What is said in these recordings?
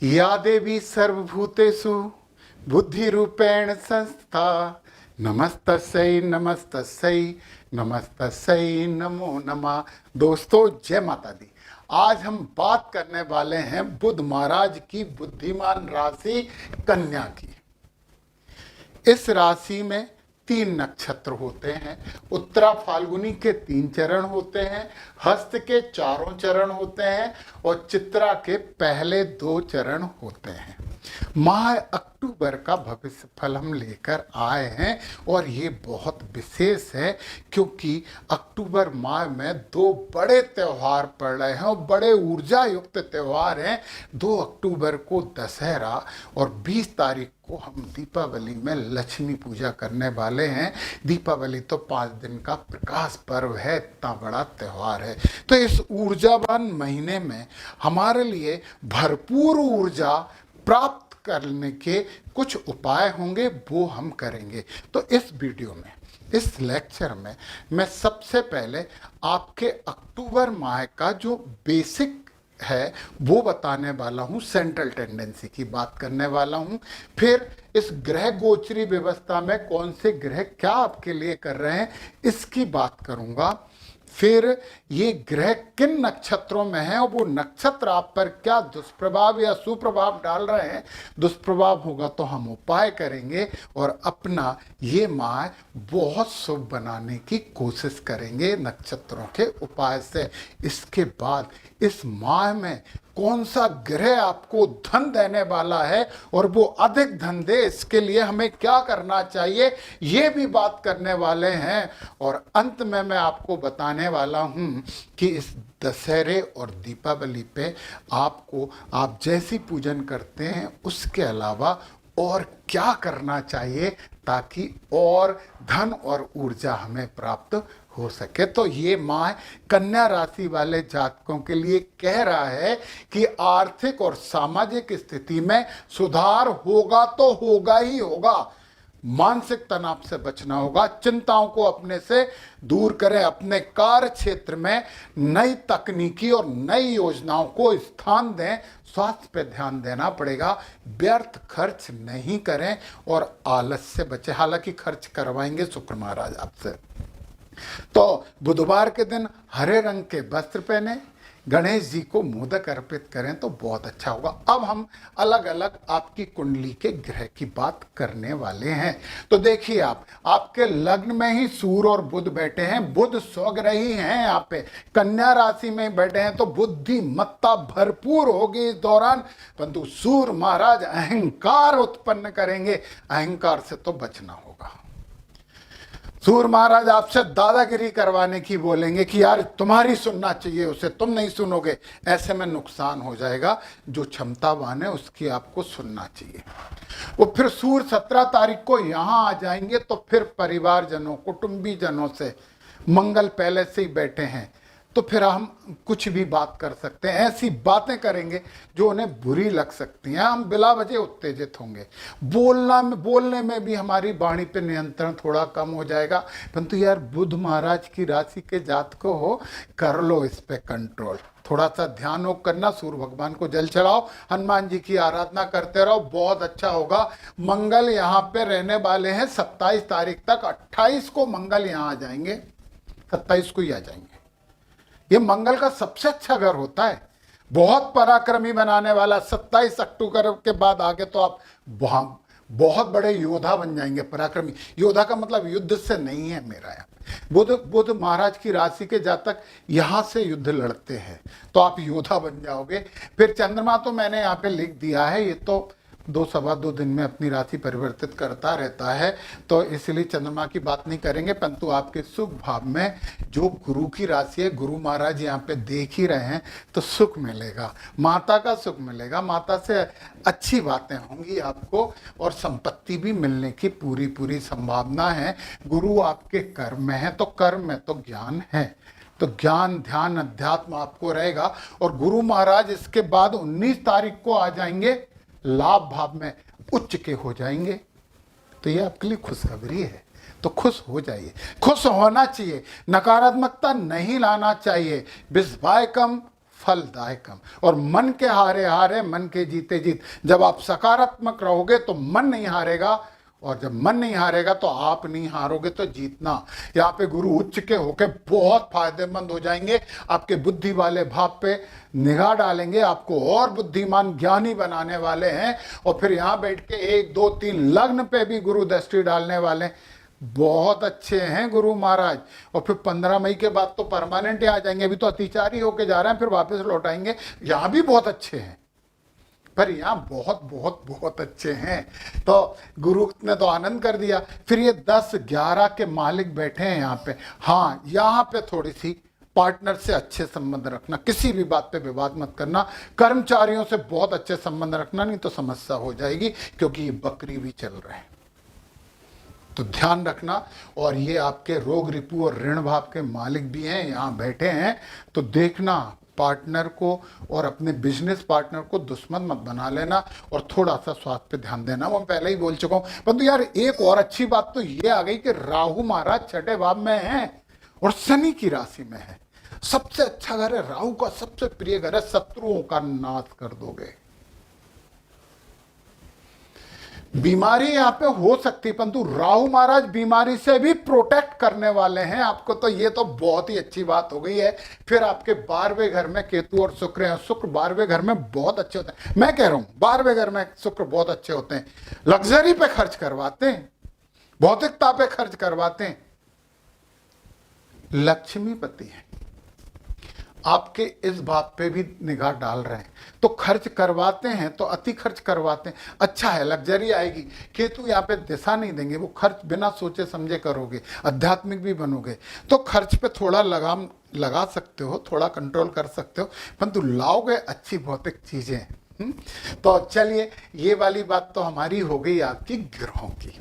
या देवी सर्वभूतेषु बुद्धिरूपेण संस्था नमस्तस्यै नमस्तस्यै नमस्तस्यै नमो नमः। दोस्तों जय माता दी। आज हम बात करने वाले हैं बुध महाराज की बुद्धिमान राशि कन्या की। इस राशि में 3 नक्षत्र होते हैं। उत्तरा फाल्गुनी के 3 चरण होते हैं, हस्त के 4 चरण होते हैं और चित्रा के पहले 2 चरण होते हैं। माह अक्टूबर का भविष्य फल हम लेकर आए हैं और ये बहुत विशेष है क्योंकि अक्टूबर माह में 2 बड़े त्यौहार पड़ रहे हैं और बड़े ऊर्जा युक्त त्यौहार हैं। 2 अक्टूबर को दशहरा और 20 तारीख को हम दीपावली में लक्ष्मी पूजा करने वाले हैं। दीपावली तो 5 दिन का प्रकाश पर्व है, इतना बड़ा त्यौहार है। तो इस ऊर्जावान महीने में हमारे लिए भरपूर ऊर्जा प्राप्त करने के कुछ उपाय होंगे, वो हम करेंगे। तो इस वीडियो में, इस लेक्चर में मैं सबसे पहले आपके अक्टूबर माह का जो बेसिक है वो बताने वाला हूँ, सेंट्रल टेंडेंसी की बात करने वाला हूँ। फिर इस ग्रह गोचरी व्यवस्था में कौन से ग्रह क्या आपके लिए कर रहे हैं इसकी बात करूँगा। फिर ये ग्रह किन नक्षत्रों में हैं और वो नक्षत्र आप पर क्या दुष्प्रभाव या सुप्रभाव डाल रहे हैं। दुष्प्रभाव होगा तो हम उपाय करेंगे और अपना ये माह बहुत शुभ बनाने की कोशिश करेंगे नक्षत्रों के उपाय से। इसके बाद इस माह में कौन सा ग्रह आपको धन देने वाला है और वो अधिक धन दे, इसके लिए हमें क्या करना चाहिए, ये भी बात करने वाले हैं। और अंत में मैं आपको बताने वाला हूँ कि इस दशहरे और दीपावली पे आपको, आप जैसी पूजन करते हैं उसके अलावा और क्या करना चाहिए ताकि और धन और ऊर्जा हमें प्राप्त हो सके। तो ये माह कन्या राशि वाले जातकों के लिए कह रहा है कि आर्थिक और सामाजिक स्थिति में सुधार होगा तो होगा ही होगा। मानसिक तनाव से बचना होगा, चिंताओं को अपने से दूर करें, अपने कार्य क्षेत्र में नई तकनीकी और नई योजनाओं को स्थान दें, स्वास्थ्य पे ध्यान देना पड़ेगा, व्यर्थ खर्च नहीं करें और आलस से बचें। हालांकि खर्च करवाएंगे शुक्र महाराज आपसे। तो बुधवार के दिन हरे रंग के वस्त्र पहने, गणेश जी को मोदक अर्पित करें तो बहुत अच्छा होगा। अब हम अलग अलग आपकी कुंडली के ग्रह की बात करने वाले हैं। तो देखिए, आपके लग्न में ही सूर्य और बुध बैठे हैं। बुध स्वग्रही हैं, यहाँ पे कन्या राशि में बैठे हैं तो बुद्धिमत्ता भरपूर होगी इस दौरान। परंतु सूर्य महाराज अहंकार उत्पन्न करेंगे, अहंकार से तो बचना होगा। सूर्य महाराज आपसे दादागिरी करवाने की बोलेंगे कि यार तुम्हारी सुनना चाहिए उसे, तुम नहीं सुनोगे, ऐसे में नुकसान हो जाएगा। जो क्षमतावान है उसकी आपको सुनना चाहिए। वो फिर सूर्य 17 तारीख को यहाँ आ जाएंगे तो फिर परिवारजनों, कुटुंबी जनों से, मंगल पहले से ही बैठे हैं तो फिर हम कुछ भी बात कर सकते हैं। ऐसी बातें करेंगे जो उन्हें बुरी लग सकती हैं। हम बिला वजह उत्तेजित होंगे, बोलने में भी हमारी वाणी पे नियंत्रण थोड़ा कम हो जाएगा। परंतु यार बुध महाराज की राशि के जातकों हो, कर लो इस पे कंट्रोल। थोड़ा सा ध्यान योग करना, सूर्य भगवान को जल चढ़ाओ, हनुमान जी की आराधना करते रहो, बहुत अच्छा होगा। मंगल यहाँ पे रहने वाले हैं 27 तारीख तक। 28 को मंगल यहाँ आ जाएंगे, 27 को ही आ जाएंगे। ये मंगल का सबसे अच्छा घर होता है, बहुत पराक्रमी बनाने वाला। 27 अक्टूबर के बाद आगे तो आप बहुत बड़े योद्धा बन जाएंगे। पराक्रमी योद्धा का मतलब युद्ध से नहीं है मेरा। यहाँ बुध महाराज की राशि के जातक यहाँ से युद्ध लड़ते हैं तो आप योद्धा बन जाओगे। फिर चंद्रमा तो मैंने यहाँ पे लिख दिया है, ये तो 2 सवा 2 दिन में अपनी राशि परिवर्तित करता रहता है, तो इसलिए चंद्रमा की बात नहीं करेंगे। परंतु आपके सुख भाव में जो गुरु की राशि है, गुरु महाराज यहाँ पे देख ही रहे हैं तो सुख मिलेगा, माता का सुख मिलेगा, माता से अच्छी बातें होंगी आपको और संपत्ति भी मिलने की पूरी संभावना है। गुरु आपके कर्म में है तो कर्म में तो ज्ञान है, तो ज्ञान ध्यान अध्यात्म आपको रहेगा। और गुरु महाराज इसके बाद 19 तारीख को आ जाएंगे लाभ भाव में, उच्च के हो जाएंगे। तो ये आपके लिए खुशखबरी है, तो खुश हो जाइए, खुश होना चाहिए, नकारात्मकता नहीं लाना चाहिए। विस्वायकम फलदायकम। और मन के हारे हारे मन के जीते जीत। जब आप सकारात्मक रहोगे तो मन नहीं हारेगा, और जब मन नहीं हारेगा तो आप नहीं हारोगे, तो जीतना। यहाँ पे गुरु उच्च के होके बहुत फायदेमंद हो जाएंगे, आपके बुद्धि वाले भाव पे निगाह डालेंगे, आपको और बुद्धिमान ज्ञानी बनाने वाले हैं। और फिर यहाँ बैठ के 1 2 3 लग्न पे भी गुरु दृष्टि डालने वाले हैं। बहुत अच्छे हैं गुरु महाराज। और फिर 15 मई के बाद तो परमानेंट ही आ जाएंगे। अभी तो अतिचारी होके जा रहे हैं, फिर वापस लौटाएंगे। यहाँ भी बहुत अच्छे हैं, पर यहाँ बहुत बहुत बहुत अच्छे हैं। तो गुरु ने तो आनंद कर दिया। फिर ये 10 11 के मालिक बैठे हैं यहाँ पे। हाँ, यहाँ पे थोड़ी सी पार्टनर से अच्छे संबंध रखना, किसी भी बात पे विवाद मत करना। कर्मचारियों से बहुत अच्छे संबंध रखना, नहीं तो समस्या हो जाएगी, क्योंकि ये बकरी भी चल रहे हैं, तो ध्यान रखना। और ये आपके रोग रिपु और ऋण भाव के मालिक भी हैं, यहाँ बैठे हैं। तो देखना, पार्टनर को और अपने बिजनेस पार्टनर को दुश्मन मत बना लेना, और थोड़ा सा स्वास्थ्य पे ध्यान देना। वो पहले ही बोल चुका हूं। परंतु यार एक और अच्छी बात तो ये आ गई कि राहु महाराज 6ठे भाव में है और शनि की राशि में है। सबसे अच्छा घर है, राहु का सबसे प्रिय घर है। शत्रुओं का नाश कर दोगे। बीमारी यहाँ पे हो सकती, परंतु राहु महाराज बीमारी से भी प्रोटेक्ट करने वाले हैं आपको, तो ये तो बहुत ही अच्छी बात हो गई है। फिर आपके 12वें घर में केतु और शुक्र हैं। शुक्र 12वें घर में बहुत अच्छे होते हैं। मैं कह रहा हूं 12वें घर में शुक्र बहुत अच्छे होते हैं। लग्जरी पे खर्च करवाते हैं, भौतिकता पे खर्च करवाते हैं। लक्ष्मीपति है, आपके इस भाव पे भी निगाह डाल रहे हैं, तो खर्च करवाते हैं, तो अति खर्च करवाते हैं। अच्छा है, लग्जरी आएगी। केतु यहाँ पे दिशा नहीं देंगे, वो खर्च बिना सोचे समझे करोगे, आध्यात्मिक भी बनोगे। तो खर्च पे थोड़ा लगाम लगा सकते हो, थोड़ा कंट्रोल कर सकते हो, परंतु लाओगे अच्छी भौतिक चीजें। तो चलिए, ये वाली बात तो हमारी हो गई आपकी ग्रहों की।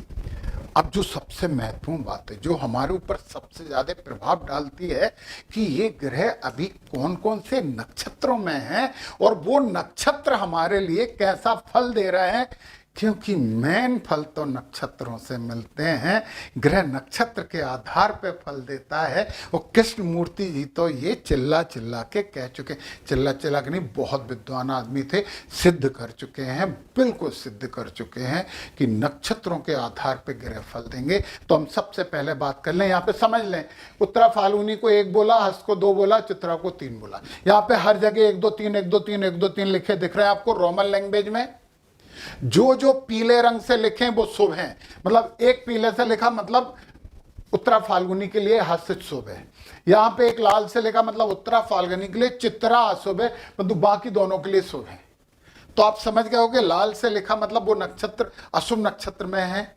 अब जो सबसे महत्वपूर्ण बात है, जो हमारे ऊपर सबसे ज्यादा प्रभाव डालती है, कि ये ग्रह अभी कौन कौन से नक्षत्रों में हैं और वो नक्षत्र हमारे लिए कैसा फल दे रहे हैं। क्योंकि मेन फल तो नक्षत्रों से मिलते हैं। ग्रह नक्षत्र के आधार पे फल देता है। और कृष्ण मूर्ति जी तो ये चिल्ला चिल्ला के कह चुके, चिल्ला चिल्ला के नहीं, बहुत विद्वान आदमी थे, सिद्ध कर चुके हैं, बिल्कुल सिद्ध कर चुके हैं कि नक्षत्रों के आधार पे ग्रह फल देंगे। तो हम सबसे पहले बात कर लें, यहाँ पे समझ लें, उत्तरा फाल्गुनी को 1 बोला, हस्त को 2 बोला, चित्रा को 3 बोला। यहाँ पे हर जगह 1 2 3 1 2 3 1 2 3 लिखे दिख रहे हैं आपको रोमन लैंग्वेज में। जो जो पीले रंग से लिखे वो शुभ हैं, मतलब एक पीले से लिखा मतलब उत्तरा फाल्गुनी के लिए हस्त शुभ है। यहां पे एक लाल से लिखा मतलब उत्तरा फाल्गुनी के लिए चित्रा अशुभ है, परंतु बाकी दोनों के लिए शुभ है। तो आप समझ गए होगे, लाल से लिखा मतलब वो नक्षत्र अशुभ नक्षत्र में है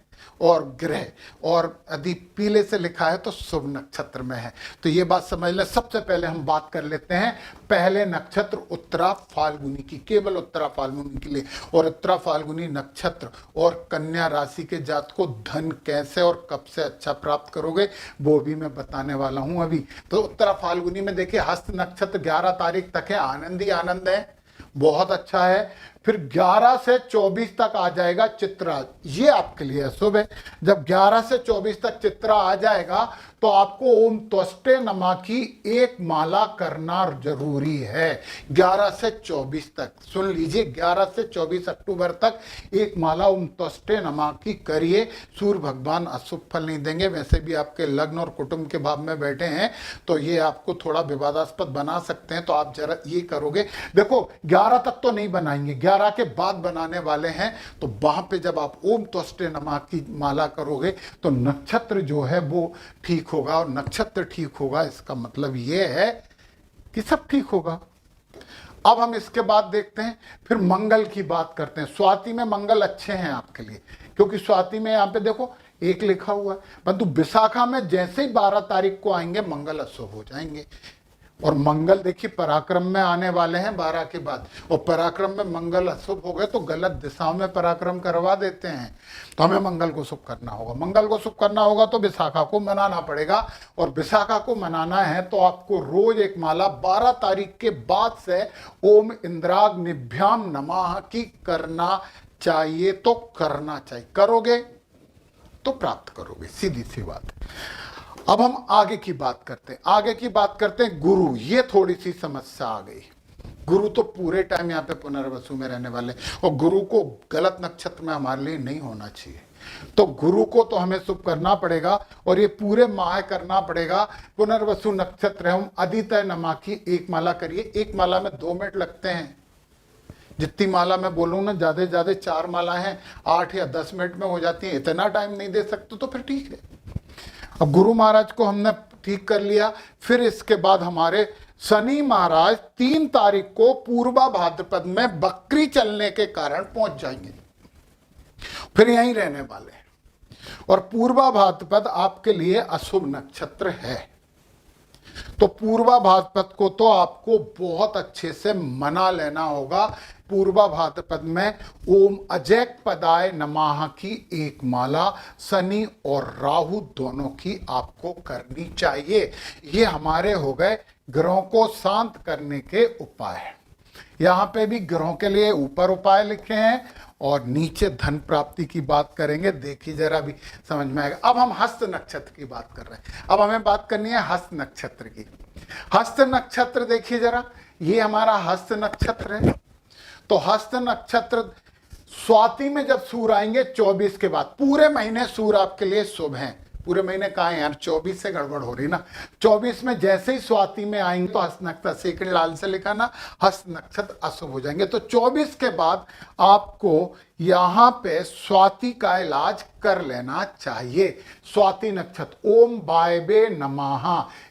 और ग्रह, और यदि पीले से लिखा है तो शुभ नक्षत्र में है। तो ये बात समझ लें। सबसे पहले हम बात कर लेते हैं पहले नक्षत्र उत्तरा फाल्गुनी की, केवल उत्तरा फाल्गुनी के लिए। और उत्तरा फाल्गुनी नक्षत्र और कन्या राशि के जात को धन कैसे और कब से अच्छा प्राप्त करोगे वो भी मैं बताने वाला हूं अभी। तो उत्तरा फाल्गुनी में देखिए, हस्त नक्षत्र 11 तारीख तक है, आनंद ही आनंद है, बहुत अच्छा है। फिर 11 से 24 तक आ जाएगा चित्रा, ये आपके लिए शुभ है। जब 11 से 24 तक चित्रा आ जाएगा तो आपको ओम त्वष्टे नमः की 1 माला करना जरूरी है। 11 से 24 तक सुन लीजिए, 11 से 24 अक्टूबर तक 1 माला ओम त्वष्टे नमः की करिए। सूर्य भगवान अशुभ फल नहीं देंगे, वैसे भी आपके लग्न और कुटुंब के भाव में बैठे हैं, तो ये आपको थोड़ा विवादास्पद बना सकते हैं। तो आप जरा ये करोगे, देखो 11 तक तो नहीं बनाएंगे, 11 के बाद बनाने वाले हैं। तो वहां पे जब आप ओम त्वष्टे नमः की माला करोगे तो नक्षत्र जो है वो ठीक होगा, और नक्षत्र ठीक होगा इसका मतलब ये है कि सब ठीक होगा। अब हम इसके बाद देखते हैं, फिर मंगल की बात करते हैं। स्वाति में मंगल अच्छे हैं आपके लिए, क्योंकि स्वाति में यहाँ पे देखो 1 लिखा हुआ है, परंतु विशाखा में जैसे ही 12 तारीख को आएंगे मंगल अशुभ हो जाएंगे। और मंगल देखिए पराक्रम में आने वाले हैं 12 के बाद, और पराक्रम में मंगल अशुभ हो गए तो गलत दिशाओं में पराक्रम करवा देते हैं। तो हमें मंगल को शुभ करना होगा। मंगल को शुभ करना होगा तो विशाखा को मनाना पड़ेगा, और विशाखा को मनाना है तो आपको रोज 1 माला 12 तारीख के बाद से ओम इंद्राग्निभ्याम नमः की करना चाहिए। तो करना चाहिए, करोगे तो प्राप्त करोगे, सीधी सी बात है। अब हम आगे की बात करते हैं। आगे की बात करते हैं गुरु, ये थोड़ी सी समस्या आ गई। गुरु तो पूरे टाइम यहाँ पे पुनर्वसु में रहने वाले, और गुरु को गलत नक्षत्र में हमारे लिए नहीं होना चाहिए। तो गुरु को तो हमें शुभ करना पड़ेगा, और ये पूरे माह करना पड़ेगा। पुनर्वसु नक्षत्र है, हम आदित्य नमा की एक माला करिए। एक माला में 2 मिनट लगते हैं। जितनी माला मैं बोलूँ ना, ज्यादा से ज्यादा 4 माला हैं, 8 या 10 मिनट में हो जाती है। इतना टाइम नहीं दे सकते तो फिर ठीक है। अब गुरु महाराज को हमने ठीक कर लिया। फिर इसके बाद हमारे शनि महाराज 3 तारीख को पूर्वा भाद्रपद में बकरी चलने के कारण पहुंच जाएंगे, फिर यहीं रहने वाले हैं। और पूर्वा भाद्रपद आपके लिए अशुभ नक्षत्र है, तो पूर्वा भाद्रपद को तो आपको बहुत अच्छे से मना लेना होगा। पूर्वा भाद्रपद में ओम अजय पदाय नमः की एक माला शनि और राहु दोनों की आपको करनी चाहिए। ये हमारे हो गए ग्रहों को शांत करने के उपाय। यहाँ पे भी ग्रहों के लिए ऊपर उपाय लिखे हैं और नीचे धन प्राप्ति की बात करेंगे। देखिए जरा भी समझ में आएगा। अब हम हस्त नक्षत्र की बात कर रहे हैं। अब हमें बात करनी है हस्त नक्षत्र की। हस्त नक्षत्र देखिए जरा, ये हमारा हस्त नक्षत्र है। तो हस्त नक्षत्र स्वाति में जब सूर्य आएंगे 24 के बाद, पूरे महीने सूर्य आपके लिए शुभ हैं। पूरे महीने कहा है यार, 24 से गड़बड़ हो रही ना। 24 में जैसे ही स्वाति में आएंगे तो हस्त नक्षत्र, सेकंड लाल से लिखा ना, हस्त नक्षत्र अशुभ हो जाएंगे। तो 24 के बाद आपको यहाँ पे स्वाति का इलाज कर लेना चाहिए। स्वाति नक्षत्र ओम वायवे नमः,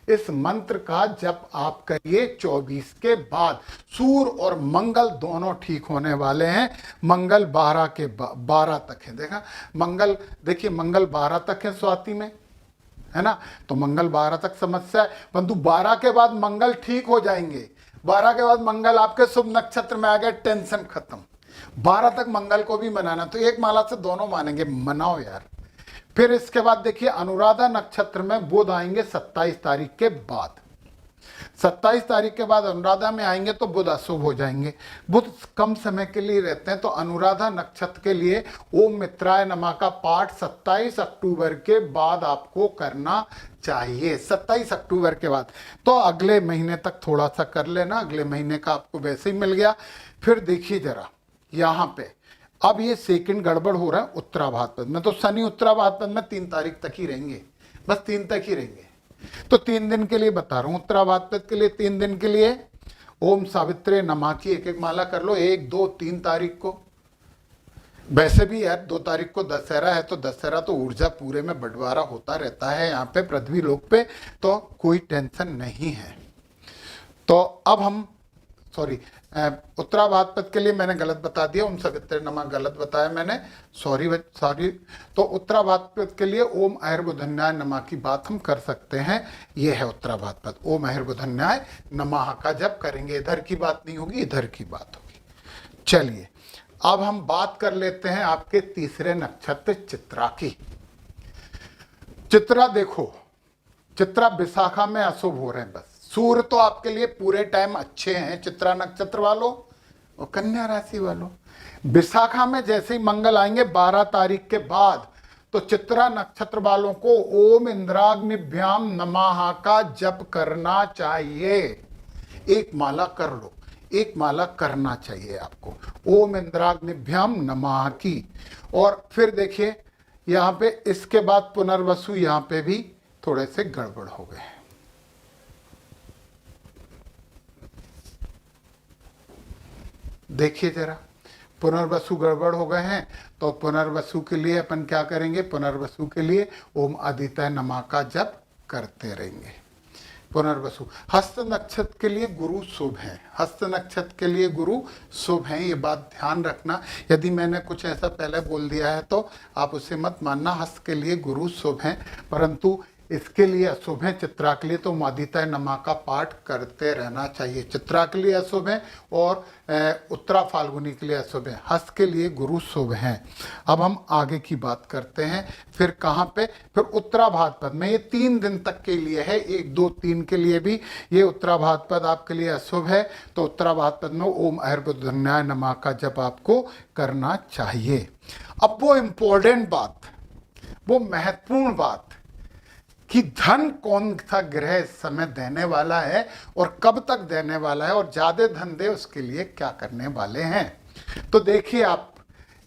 इस मंत्र का जप आप करिए 24 के बाद। सूर्य और मंगल दोनों ठीक होने वाले हैं। मंगल 12 तक है। देखा, मंगल देखिए, मंगल 12 तक है स्वाति में, है ना। तो मंगल 12 तक समस्या है, परंतु 12 के बाद मंगल ठीक हो जाएंगे। 12 के बाद मंगल आपके शुभ नक्षत्र में आ गया, टेंशन खत्म। 12 तक मंगल को भी मनाना, तो एक माला से दोनों मानेंगे, मनाओ यार। फिर इसके बाद देखिए अनुराधा नक्षत्र में बुध आएंगे 27 तारीख के बाद। 27 तारीख के बाद अनुराधा में आएंगे तो बुध अशुभ हो जाएंगे। बुध कम समय के लिए रहते हैं, तो अनुराधा नक्षत्र के लिए ओम मित्राय नमः का पाठ 27 अक्टूबर के बाद आपको करना चाहिए। 27 अक्टूबर के बाद, तो अगले महीने तक थोड़ा सा कर लेना, अगले महीने का आपको वैसे ही मिल गया। फिर देखिए जरा यहाँ पे, अब ये सेकंड गड़बड़ हो रहा है उत्तरा भाद्रपद में। तो शनि उत्तरा भाद्रपद में 3 तारीख तक ही रहेंगे, बस 3 तक ही रहेंगे। तो 3 दिन के लिए बता रहा हूं, उत्तरा भाद्रपद के लिए 3 दिन के लिए ओम सावित्रे नमः की एक माला कर लो, 1, 2, 3 तारीख को। वैसे भी यार 2 तारीख को दशहरा है, तो दशहरा तो ऊर्जा पूरे में बंटवारा होता रहता है यहाँ पे पृथ्वी लोक पे, तो कोई टेंशन नहीं है। तो अब हम उत्तरा भाद्रपद के लिए मैंने गलत बता दिया, ओम सावित्रे नमः गलत बताया मैंने, सॉरी। तो उत्तरा भाद्रपद के लिए ओम अहिर्बुधन्याय नमः की बात हम कर सकते हैं। ये है उत्तरा भाद्रपद, ओम अहिर्बुधन्याय नमः का जब करेंगे। इधर की बात नहीं होगी, इधर की बात होगी। चलिए अब हम बात कर लेते हैं आपके तीसरे नक्षत्र चित्रा की। चित्रा देखो, चित्रा विशाखा में अशुभ हो रहे हैं बस। सूर्य तो आपके लिए पूरे टाइम अच्छे हैं चित्रा नक्षत्र वालों और कन्या राशि वालों। विशाखा में जैसे ही मंगल आएंगे 12 तारीख के बाद, तो चित्रा नक्षत्र वालों को ओम इंद्राग्निभ्याम नमः का जप करना चाहिए। एक माला कर लो, एक माला करना चाहिए आपको ओम इंद्राग्निभ्याम नमः की। और फिर देखिए यहाँ पे इसके बाद पुनर्वसु, यहाँ पे भी थोड़े से गड़बड़ हो गए। देखिए जरा, पुनर्वसु गड़बड़ हो गए हैं, तो पुनर्वसु के लिए अपन क्या करेंगे, पुनर्वसु के लिए ओम आदित्य नमः का जप करते रहेंगे। पुनर्वसु हस्त नक्षत्र के लिए गुरु शुभ है, हस्त नक्षत्र के लिए गुरु शुभ है, ये बात ध्यान रखना। यदि मैंने कुछ ऐसा पहले बोल दिया है तो आप उसे मत मानना। हस्त के लिए गुरु शुभ है, परंतु इसके लिए अशुभ है। चित्रा के लिए तो आदित्य नमः का पाठ करते रहना चाहिए। चित्रा के लिए अशुभ है और उत्तरा फाल्गुनी के लिए अशुभ है। हस्त के लिए गुरु शुभ हैं। अब हम आगे की बात करते हैं। फिर कहाँ पे, फिर उत्तरा भाद्रपद में ये 3 दिन तक के लिए है, 1, 2, 3 के लिए भी ये उत्तरा भाद्रपद आपके लिए अशुभ है। तो उत्तरा भाद्रपद में ओम अहिर्बुधन्याय नमः का जप आपको करना चाहिए। अब वो इम्पोर्टेंट बात, वो महत्वपूर्ण बात कि धन कौन सा ग्रह इस समय देने वाला है और कब तक देने वाला है, और ज्यादा धन दे उसके लिए क्या करने वाले हैं। तो देखिए, आप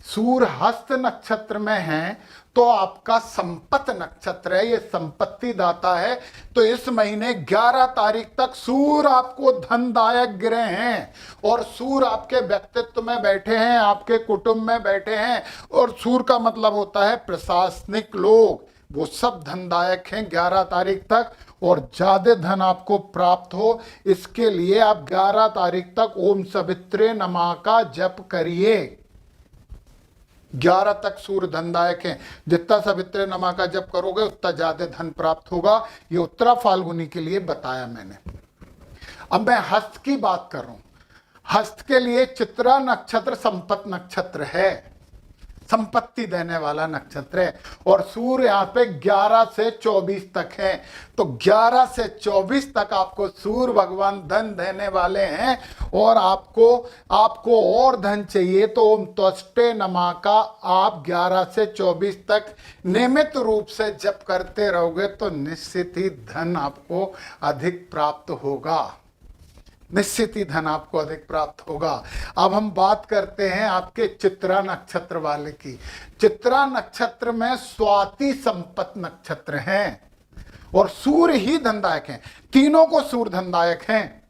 सूर्य हस्त नक्षत्र में हैं तो आपका संपत नक्षत्र है, ये संपत्ति दाता है। तो इस महीने 11 तारीख तक सूर्य आपको धनदायक ग्रह हैं, और सूर्य आपके व्यक्तित्व में बैठे हैं, आपके कुटुंब में बैठे हैं, और सूर्य का मतलब होता है प्रशासनिक लोग, वो सब धनदायक हैं 11 तारीख तक। और ज्यादा धन आपको प्राप्त हो, इसके लिए आप 11 तारीख तक ओम सवित्रे नमः का जप करिए। 11 तक सूर्य धनदायक है, जितना सवित्रे नमः का जप करोगे उतना ज्यादा धन प्राप्त होगा। ये उत्तरा फाल्गुनी के लिए बताया मैंने। अब मैं हस्त की बात कर रहा हूं। हस्त के लिए चित्रा नक्षत्र संपत नक्षत्र है, संपत्ति देने वाला नक्षत्र है, और सूर्य यहाँ पे 11 से 24 तक है। तो 11 से 24 तक आपको सूर्य भगवान धन देने वाले हैं, और आपको और धन चाहिए तो ओम त्वष्टे नमः का आप 11 से 24 तक नियमित रूप से जप करते रहोगे तो निश्चित ही धन आपको अधिक प्राप्त होगा, निश्चित ही धन आपको अधिक प्राप्त होगा। अब हम बात करते हैं आपके चित्रा नक्षत्र वाले की। चित्रा नक्षत्र में स्वाति संपत नक्षत्र है, और सूर्य ही धनदायक हैं, तीनों को सूर्य धनदायक हैं,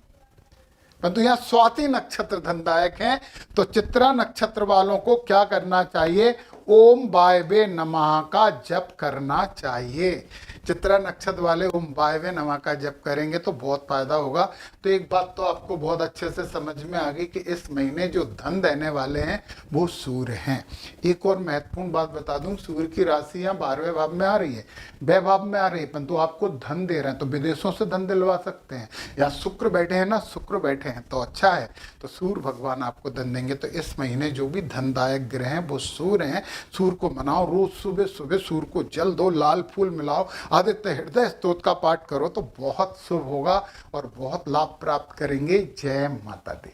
परंतु यहां स्वाति नक्षत्र धनदायक हैं। तो चित्रा नक्षत्र वालों को क्या करना चाहिए? ओम वायवे नमः का जप करना चाहिए। चित्रा नक्षत्र वाले ओम वायवे नमः का जप करेंगे तो बहुत फायदा होगा। तो एक बात तो आपको बहुत अच्छे से समझ में आ गई कि इस महीने जो धन देने वाले हैं वो सूर्य हैं। एक और महत्वपूर्ण बात बता दूं, सूर्य की राशि यहाँ 12वें भाव में आ रही है, वह भाव में आ रही है, परंतु आपको धन दे रहे हैं, तो विदेशों से धन दिलवा सकते हैं। या शुक्र बैठे हैं ना, शुक्र बैठे हैं तो अच्छा है, तो सूर्य भगवान आपको धन देंगे। तो इस महीने जो भी धनदायक ग्रह हैं वो सूर्य हैं। सूर्य को मनाओ, रोज सुबह सुबह सूर्य को जल दो, लाल फूल मिलाओ, आदित्य हृदय स्तोत्र का पाठ करो तो बहुत शुभ होगा और बहुत लाभ प्राप्त करेंगे। जय माता दी।